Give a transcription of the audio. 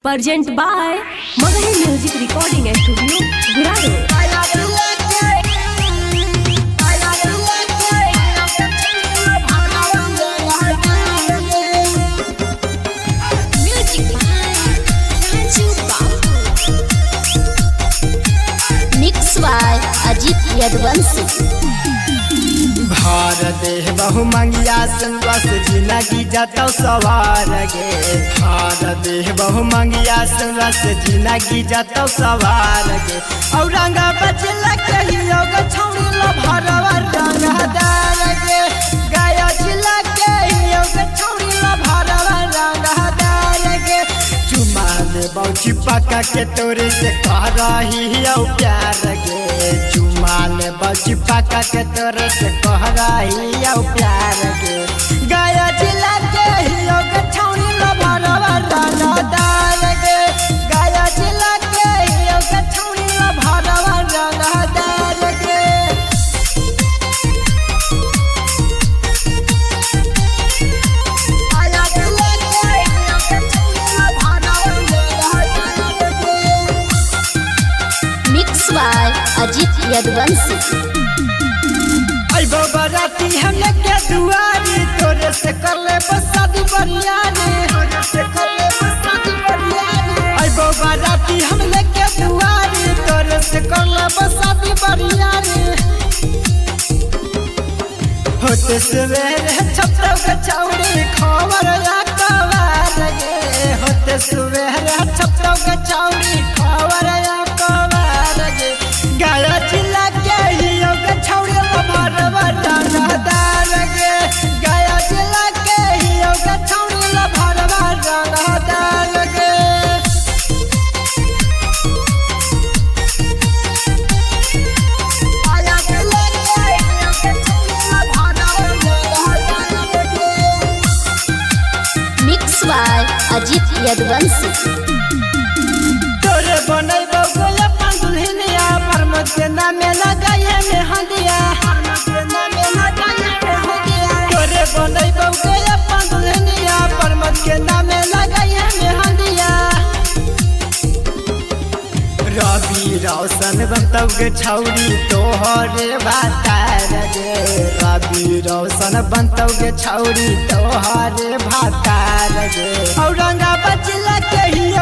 Present by Magahi Music Recording Studio, Guraro. Mix by Ajit Yadvansi. Bharat बहु मंगिया संगस जिंदगी जतौ सवार गे। भारत बहु मंगिया संगस जिंदगी जतौ सवार गे। औरंगा बचला कहियो ग छौरी ल भरवा रंगदार गे। गाया जिला कहियो ग छौरी ल भरवा रंगदार गे। चुमाल बौची पका के तोरे से कह रही औ प्यार गे। चुमाल बौची पका के तोरे से कह रही औ प्यार गे। गाया जिला के हियो ग छौरी ल भरवा रंगदार गे। गाया जिला के हियो ग छौरी ल भरवा रंगदार गे। Mix by Ajit Yadvansi. अइबो बराती हमने के दुआरी तोरे से कर ले बसादी बरियानी। तोरे से कर ले बसादी बरियानी। अइबो बराती हमने के दुआरी तोरे से कर ले बसादी बरियानी। होते सवेरे छपतौ के छौरी खबर या कवार गे। होते सवेरे छपतौ के छौरी खबर या कवार गे। गाया जिला के हियो के छौरी ल भरवा रंगदार गे। गाया जिला के हियो के छौरी ल भरवा रंगदार गे। Mix by Ajit Yadvansi. तोरे बनैबो गोया पंदुलहिनिया परमत के नामे लगाए में हंदिया। तोरे बनैबो गोया पंदुलहिनिया परमत के नामे लगाए में हंदिया। रवि रोशन बनतौ गे छौरी तोहरे भातार गे। रवि रोशन बनतौ गे छौरी तोहरे भातार गे। औरंगाबाद जिला के हियो